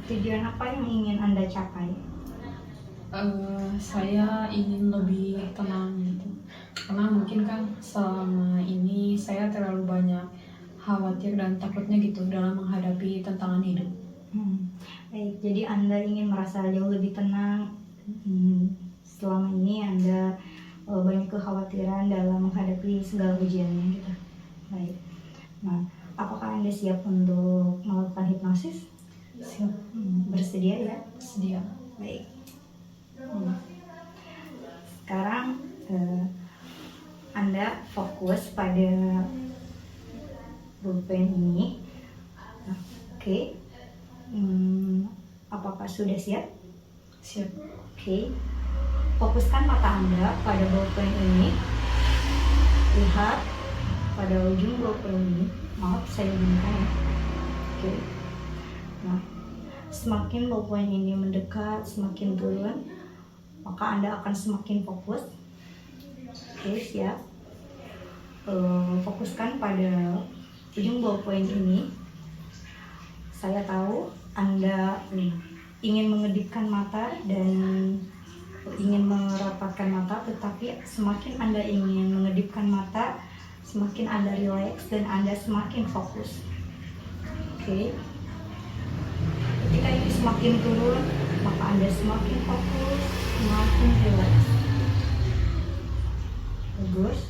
Tujuan apa yang ingin Anda capai? Saya ingin lebih tenang gitu. Karena mungkin kan selama ini saya terlalu banyak khawatir dan takutnya gitu dalam menghadapi tantangan hidup. Baik, jadi Anda ingin merasa jauh lebih tenang. Selama ini Anda banyak kekhawatiran dalam menghadapi segala ujiannya gitu. Baik. Nah, apakah Anda siap untuk melakukan hipnosis? Siap. Bersedia ya? Sedia. Baik. Sekarang Anda fokus pada pulpen ini. Oke. Apakah sudah siap? Siap. Oke. Fokuskan mata Anda pada pulpen ini. Lihat pada ujung pulpen ini. Maaf, saya gunakan ya. Oke. Nah, semakin pulpen ini mendekat, semakin turun, maka Anda akan semakin fokus. Oke, siap. Fokuskan pada ujung ballpoint ini. Saya tahu Anda ingin mengedipkan mata dan ingin merapatkan mata, tetapi semakin Anda ingin mengedipkan mata, semakin Anda rileks dan Anda semakin fokus. Oke. Ketika ini semakin turun, maka Anda semakin fokus, semakin rileks. Bagus.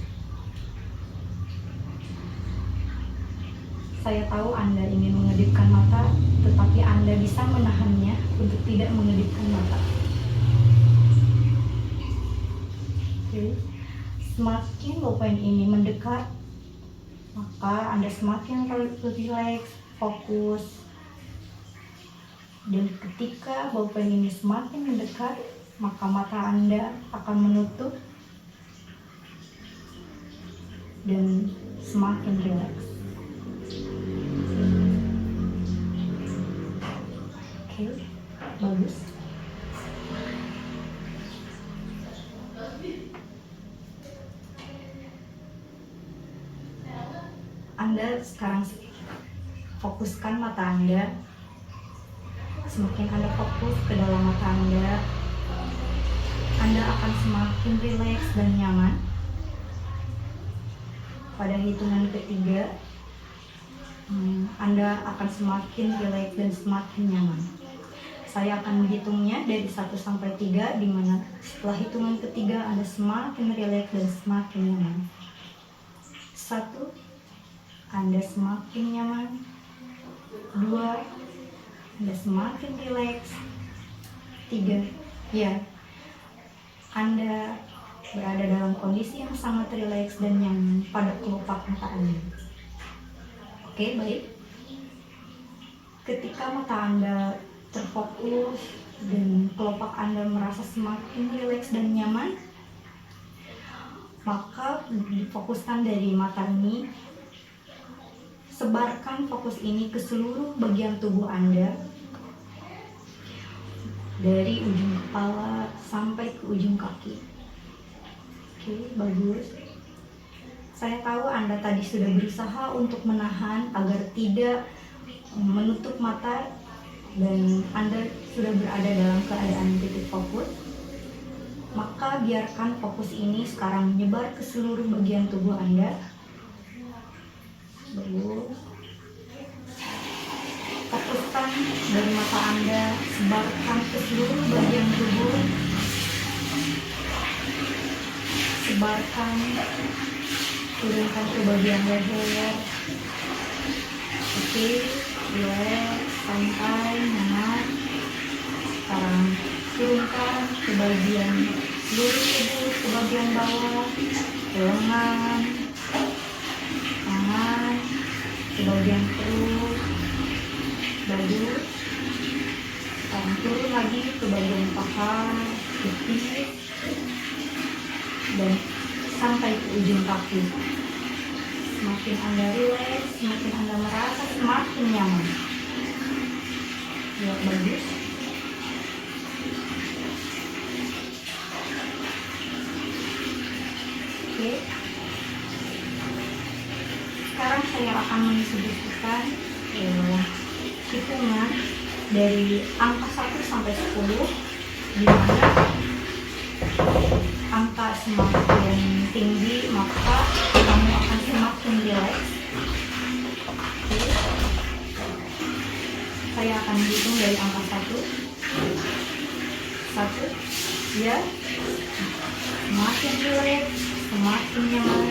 Saya tahu Anda ingin mengedipkan mata, tetapi Anda bisa menahannya untuk tidak mengedipkan mata. Oke. Semakin pulpen ini mendekat, maka Anda semakin rileks, fokus. Dan ketika pulpen ini semakin mendekat, maka mata Anda akan menutup dan semakin rileks. Oke, bagus. Anda sekarang fokuskan mata Anda. Semakin Anda fokus ke dalam mata Anda akan semakin rileks dan nyaman. Pada hitungan ketiga, Anda akan semakin rileks dan semakin nyaman. Saya akan menghitungnya dari 1 sampai 3, di mana setelah hitungan ketiga Anda semakin rileks dan semakin nyaman. 1, Anda semakin nyaman. 2, Anda semakin rileks. 3, ya, Anda berada dalam kondisi yang sangat rileks dan nyaman pada kelopak mata Anda. Oke, baik. Ketika mata Anda terfokus dan kelopak Anda merasa semakin rileks dan nyaman, maka difokuskan dari mata ini. Sebarkan fokus ini ke seluruh bagian tubuh Anda, dari ujung kepala sampai ke ujung kaki. Oke, bagus. Saya tahu Anda tadi sudah berusaha untuk menahan agar tidak menutup mata, dan Anda sudah berada dalam keadaan titik fokus. Maka biarkan fokus ini sekarang menyebar ke seluruh bagian tubuh Anda. Bagus. Fokuskan dari mata Anda, sebarkan ke seluruh bagian tubuh. Sebarkan, turunkan ke bagian leher. Oke, relax, santai, nyaman. Sekarang turunkan ke bagian seluruh tubuh, ke bagian bawah, ke lengan, tangan, ke bagian perut. Bagus. Sekarang turun lagi ke bagian paha, betis, dan sampai ke ujung kaki. Semakin Anda rileks, semakin Anda merasa semakin nyaman. Ya, bagus. Oke. Sekarang saya akan mensuguhkan hitungan dari angka 1 sampai 10, di mana angka semakin tinggi maka kamu akan semakin rileks. Saya akan hitung dari angka 1. 1, ya, semakin rileks, semakin nyaman.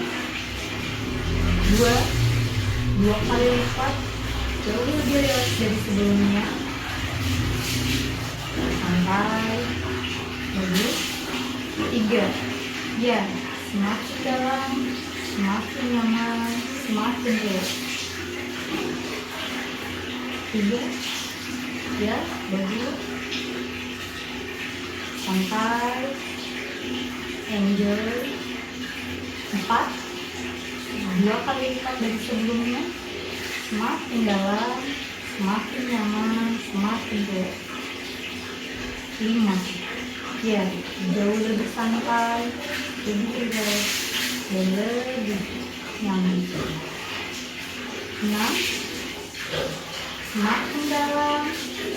2 kali lipat, jauh lebih rileks dari sebelumnya. Santai, bagus. 3, ya, semakin dalam, semakin nyaman, semakin rileks. 3, ya, bagus. Santai, enjoy. 4, 2 kali lipat dari sebelumnya, semakin dalam, semakin nyaman, semakin rileks. 5, ya, jauh lebih santai, lebih rileks, dan lebih nyaman. 6, semakin dalam,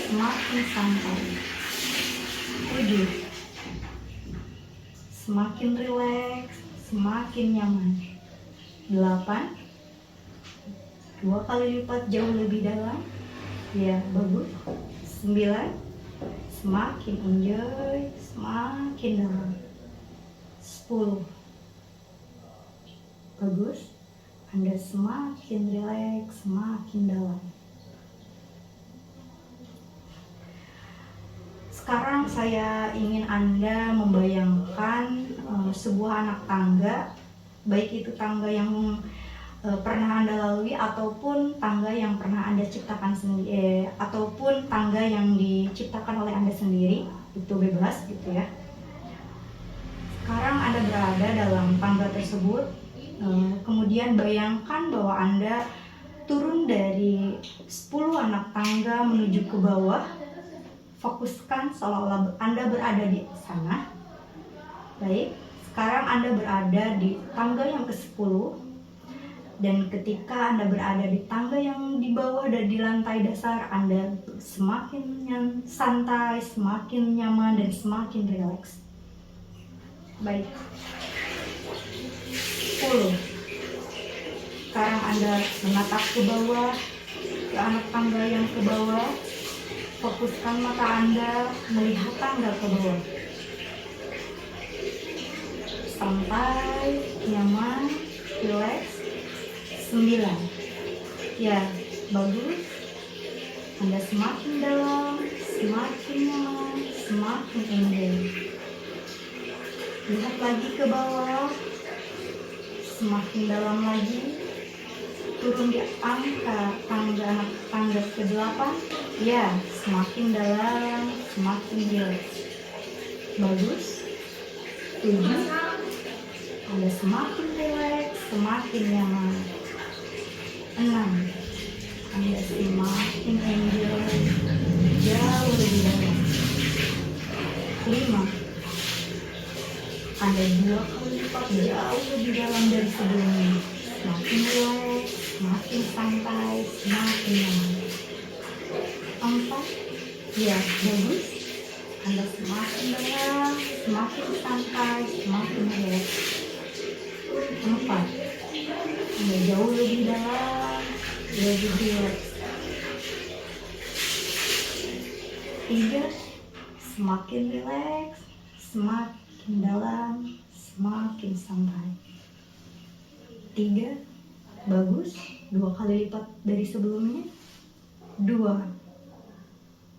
semakin santai. 7, semakin rileks, semakin nyaman. 8, 2 kali lipat jauh lebih dalam, ya, bagus. 9, semakin enjoy, semakin dalam. 10, bagus. Anda semakin rileks, semakin dalam. Sekarang saya ingin Anda membayangkan sebuah anak tangga, baik itu tangga yang pernah Anda lalui ataupun tangga yang pernah Anda ciptakan sendiri, ataupun tangga yang diciptakan oleh Anda sendiri, itu bebas gitu ya. Sekarang Anda berada dalam tangga tersebut, kemudian bayangkan bahwa Anda turun dari 10 anak tangga menuju ke bawah. Fokuskan seolah-olah Anda berada di sana. Baik, sekarang Anda berada di tangga yang ke-10. Dan ketika Anda berada di tangga yang di bawah dan di lantai dasar, Anda semakin santai, semakin nyaman, dan semakin rileks. Baik. 10. Sekarang Anda menatap ke bawah, ke anak tangga yang ke bawah. Fokuskan mata Anda melihat tangga ke bawah. Santai, nyaman, rileks. 9, ya, bagus. Anda semakin dalam, semakin nyaman, semakin enjoy. Lihat lagi ke bawah, semakin dalam lagi. Turun di angka tangga ke-8, ya, semakin dalam, semakin rileks. Bagus. 7, Anda semakin rileks, semakin nyaman. 6, Anda semakin enjoy, jauh lebih dalam. 5, Anda 2 kali lipat jauh lebih dalam dari sebelumnya. Semakin rileks, semakin santai, semakin nyaman. 4, ya, bagus. Anda semakin dalam, semakin santai, semakin rileks. 4, Anda jauh lebih dalam, lebih rileks. 3, semakin rileks, semakin dalam, semakin santai. 3, bagus. 2 kali lipat dari sebelumnya. 2,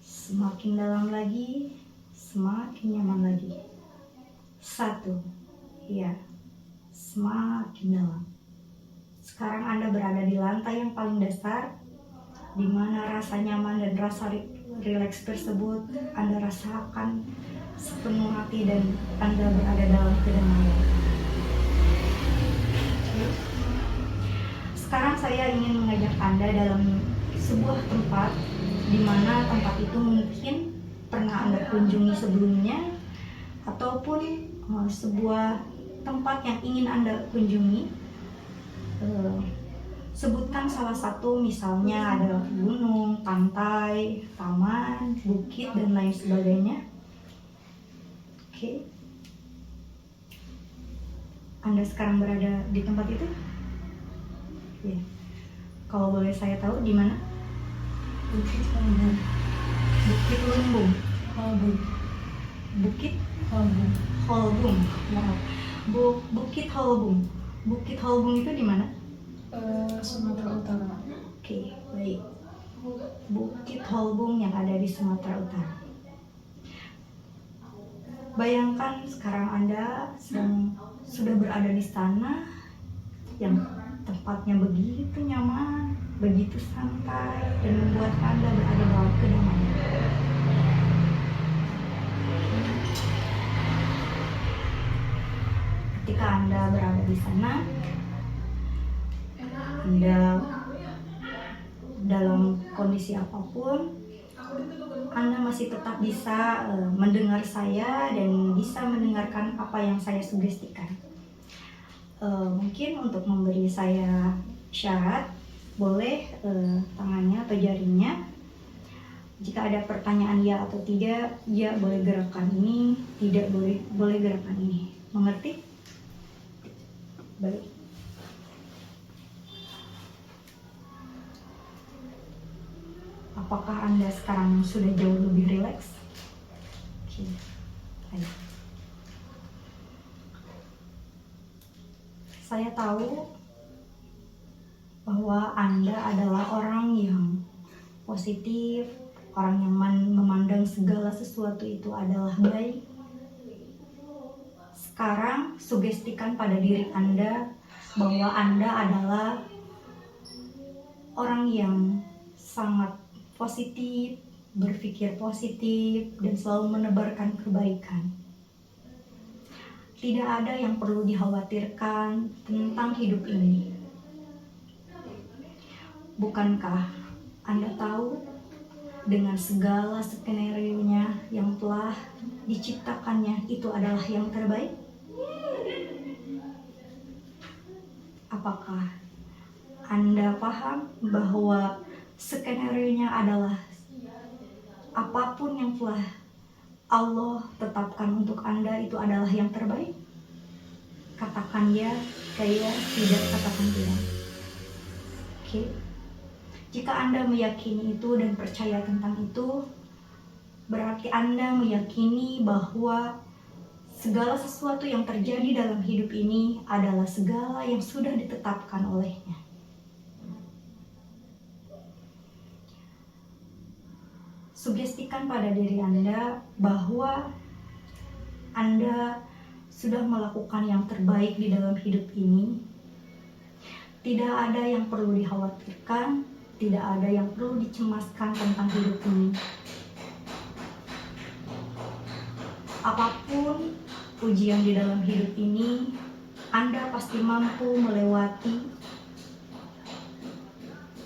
semakin dalam lagi, semakin nyaman lagi. 1, ya, semakin dalam. Sekarang Anda berada di lantai yang paling dasar, di mana rasa nyaman dan rasa rileks tersebut Anda rasakan sepenuh hati dan Anda berada dalam kedamaian. Sekarang saya ingin mengajak Anda dalam sebuah tempat di mana tempat itu mungkin pernah Anda kunjungi sebelumnya, ataupun sebuah tempat yang ingin Anda kunjungi. Sebutkan salah satu, misalnya ada gunung, pantai, taman, bukit, dan lain sebagainya. Oke. Anda sekarang berada di tempat itu? Ya. Kalau boleh saya tahu di mana? Bukit Holbung. Bukit Lumbung. Holbung. Bukit Holbung. Holbung. Maaf. Bukit Holbung. Bukit Holbung itu di mana? Sumatera Utara. Oke, baik. Bukit Holbung yang ada di Sumatera Utara. Bayangkan sekarang Anda sudah berada di sana, yang tempatnya begitu nyaman, begitu santai, dan membuat Anda berada dalam kedamaian. Ketika Anda berada di sana, Anda dalam kondisi apapun, Anda masih tetap bisa mendengar saya dan bisa mendengarkan apa yang saya sugestikan. Mungkin untuk memberi saya syarat, boleh tangannya atau jarinya. Jika ada pertanyaan ya atau tidak, ya boleh gerakan ini, tidak boleh gerakan ini. Mengerti? Baik. Apakah Anda sekarang sudah jauh lebih rileks? Oke, baik. Saya tahu bahwa Anda adalah orang yang positif, orang yang memandang segala sesuatu itu adalah baik. Sekarang sugestikan pada diri Anda bahwa Anda adalah orang yang sangat positif, berpikir positif, dan selalu menebarkan kebaikan. Tidak ada yang perlu dikhawatirkan tentang hidup ini. Bukankah Anda tahu dengan segala skenario-nya yang telah diciptakannya itu adalah yang terbaik? Apakah Anda paham bahwa skenario-nya adalah apapun yang telah Allah tetapkan untuk Anda itu adalah yang terbaik? Katakan ya, tidak, katakan tidak. Oke. Jika Anda meyakini itu dan percaya tentang itu, berarti Anda meyakini bahwa segala sesuatu yang terjadi dalam hidup ini adalah segala yang sudah ditetapkan olehnya. Sugestikan pada diri Anda bahwa Anda sudah melakukan yang terbaik di dalam hidup ini. Tidak ada yang perlu dikhawatirkan, tidak ada yang perlu dicemaskan tentang hidup ini. Apapun ujian di dalam hidup ini, Anda pasti mampu melewati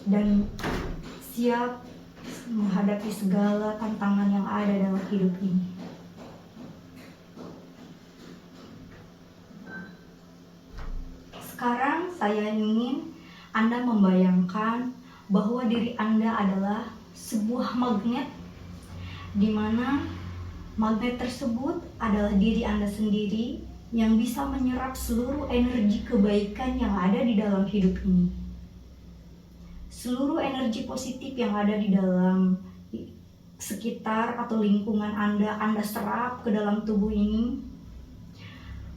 dan siap menghadapi segala tantangan yang ada dalam hidup ini. Sekarang saya ingin Anda membayangkan bahwa diri Anda adalah sebuah magnet, di mana magnet tersebut adalah diri Anda sendiri yang bisa menyerap seluruh energi kebaikan yang ada di dalam hidup ini. Seluruh energi positif yang ada di dalam sekitar atau lingkungan Anda serap ke dalam tubuh ini.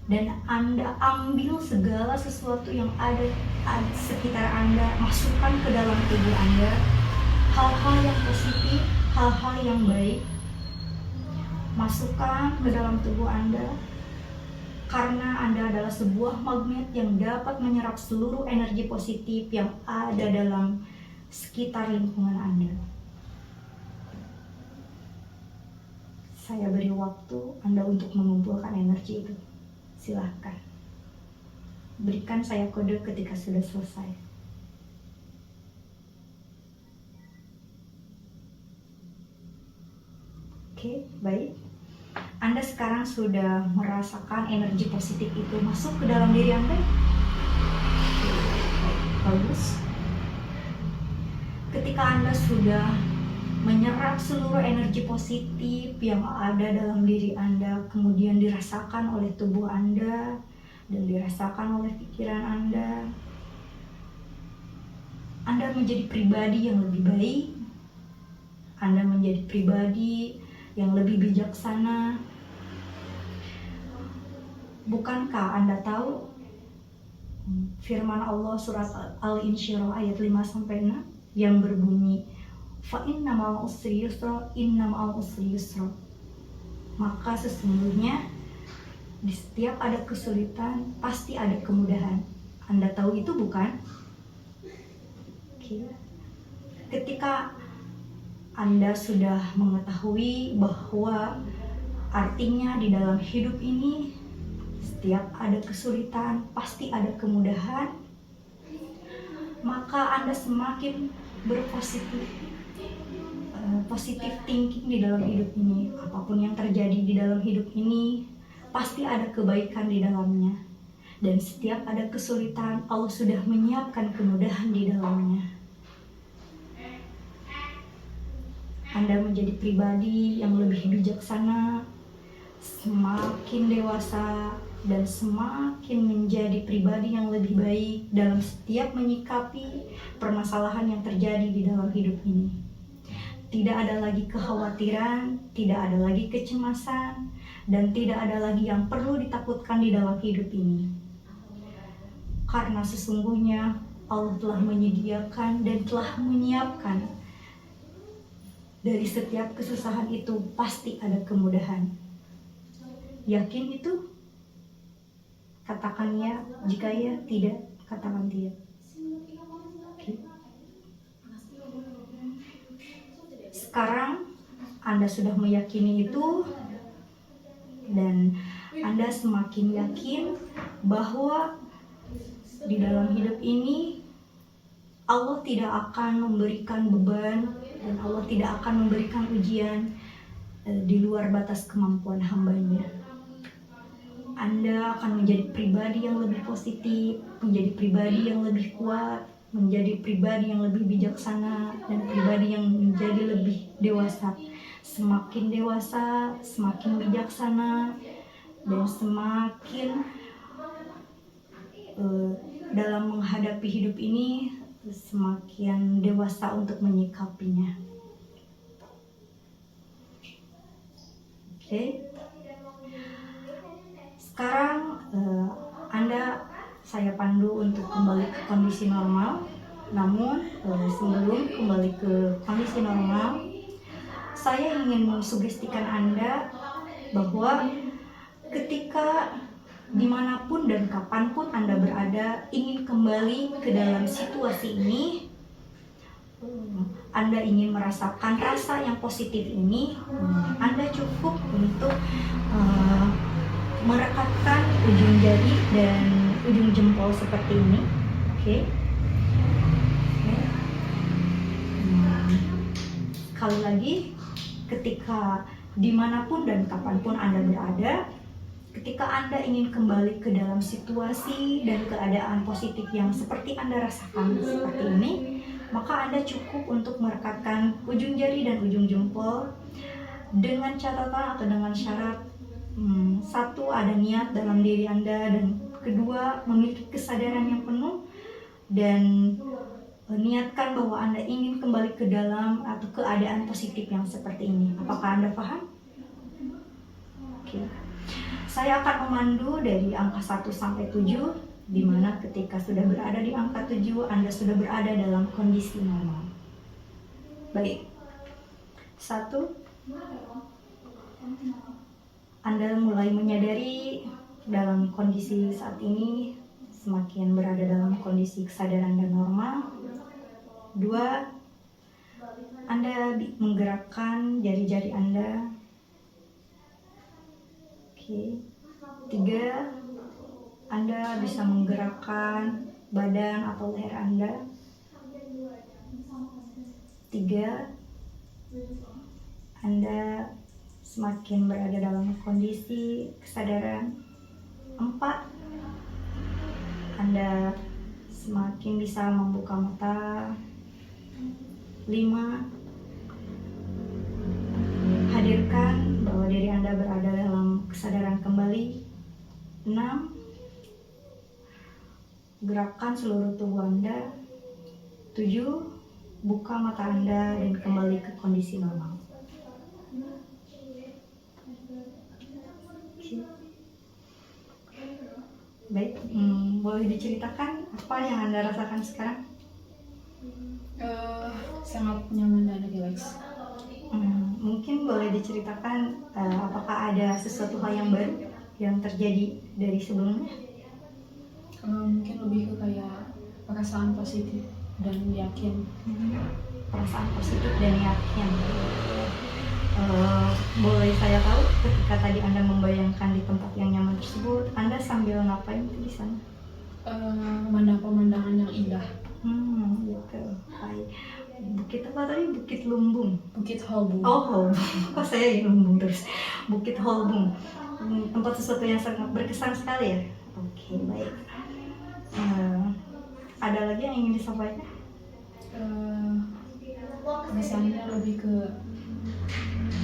Dan Anda ambil segala sesuatu yang ada di sekitar Anda, masukkan ke dalam tubuh Anda. Hal-hal yang positif, hal-hal yang baik, masukkan ke dalam tubuh Anda. Karena Anda adalah sebuah magnet yang dapat menyerap seluruh energi positif yang ada dalam sekitar lingkungan Anda. Saya beri waktu Anda untuk mengumpulkan energi itu. Silahkan. Berikan saya kode ketika sudah selesai. Oke, baik. Anda sekarang sudah merasakan energi positif itu masuk ke dalam diri Anda? Bagus. ketika Anda sudah menyerap seluruh energi positif yang ada dalam diri Anda, kemudian dirasakan oleh tubuh Anda dan dirasakan oleh pikiran Anda menjadi pribadi yang lebih baik, Anda menjadi pribadi yang lebih bijaksana. Bukankah Anda tahu firman Allah surat Al-Insyirah ayat 5-6 yang berbunyi, fa inna ma'al usri yusra, inna ma'al usri yusra. Maka sesungguhnya di setiap ada kesulitan pasti ada kemudahan. Anda tahu itu bukan? Oke. Ketika Anda sudah mengetahui bahwa artinya di dalam hidup ini setiap ada kesulitan pasti ada kemudahan, maka Anda semakin positif thinking di dalam hidup ini. Apapun yang terjadi di dalam hidup ini pasti ada kebaikan di dalamnya, dan setiap ada kesulitan Allah sudah menyiapkan kemudahan di dalamnya. Anda menjadi pribadi yang lebih bijaksana, semakin dewasa, dan semakin menjadi pribadi yang lebih baik dalam setiap menyikapi permasalahan yang terjadi di dalam hidup ini. Tidak ada lagi kekhawatiran, tidak ada lagi kecemasan, dan tidak ada lagi yang perlu ditakutkan di dalam hidup ini. Karena sesungguhnya Allah telah menyediakan dan telah menyiapkan dari setiap kesusahan itu pasti ada kemudahan. Yakin itu? Katakan ya, jika ya, tidak, katakan tidak. Oke. Sekarang Anda sudah meyakini itu, dan Anda semakin yakin bahwa di dalam hidup ini Allah tidak akan memberikan beban dan Allah tidak akan memberikan ujian di luar batas kemampuan hambanya. Anda akan menjadi pribadi yang lebih positif, menjadi pribadi yang lebih kuat, menjadi pribadi yang lebih bijaksana, dan pribadi yang menjadi lebih dewasa. Semakin dewasa, semakin bijaksana, dan semakin dalam menghadapi hidup ini semakin dewasa untuk menyikapinya. Oke. Sekarang saya pandu untuk kembali ke kondisi normal. Namun sebelum kembali ke kondisi normal, saya ingin mensugestikan Anda bahwa ketika dimanapun dan kapanpun Anda berada ingin kembali ke dalam situasi ini, Anda ingin merasakan rasa yang positif ini, Anda cukup untuk merekatkan ujung jari dan ujung jempol seperti ini. Oke. Sekali lagi, ketika dimanapun dan kapanpun Anda berada, ketika Anda ingin kembali ke dalam situasi dan keadaan positif yang seperti Anda rasakan seperti ini, maka Anda cukup untuk merekatkan ujung jari dan ujung jempol dengan catatan atau dengan syarat, satu, ada niat dalam diri Anda, dan kedua, memiliki kesadaran yang penuh dan niatkan bahwa Anda ingin kembali ke dalam atau keadaan positif yang seperti ini. Apakah Anda paham? Oke. Saya akan memandu dari angka 1 sampai 7, di mana ketika sudah berada di angka 7, Anda sudah berada dalam kondisi normal. Baik. 1, Anda mulai menyadari dalam kondisi saat ini semakin berada dalam kondisi kesadaran dan normal. 2, Anda menggerakkan jari-jari Anda. Oke. 3, Anda bisa menggerakkan badan atau leher Anda. 3, Anda semakin berada dalam kondisi kesadaran. 4, Anda semakin bisa membuka mata. 5. Hadirkan bahwa diri Anda berada dalam kesadaran kembali. 6. Gerakkan seluruh tubuh Anda. 7. Buka mata Anda dan kembali ke kondisi normal. Oke. Baik, boleh diceritakan apa yang Anda rasakan sekarang? Sangat nyaman dan rileks. Mungkin boleh diceritakan apakah ada sesuatu hal yang baru yang terjadi dari sebelumnya? Mungkin lebih ke kayak perasaan positif dan yakin. Perasaan positif dan yakin. Boleh saya tahu ketika tadi Anda membayangkan di tempat yang nyaman tersebut, Anda sambil ngapain di sana? Memandang pemandangan yang indah. Gitu. Baik. Bukit apa tadi? Bukit Lumbung. Bukit Holbung. Oh, Holbung. Kok saya yang Lumbung terus? Bukit Holbung. Tempat sesuatu yang sangat berkesan sekali ya. Oke, baik. Ada lagi yang ingin disampaikan? Perasaannya lebih ke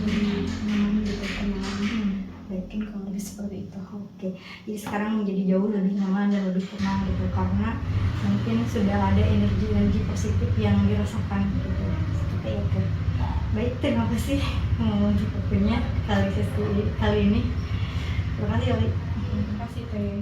lebih nyaman gitu, tenang. Baik. Kalau lebih seperti itu. Oke, jadi sekarang menjadi jauh lebih nyaman dan lebih tenang gitu karena mungkin sudah ada energi-energi positif yang dirasakan gitu. Seperti itu. Baik, terima kasih untuk waktunya kali ini. Terima kasih, Oli. Terima kasih, Teh.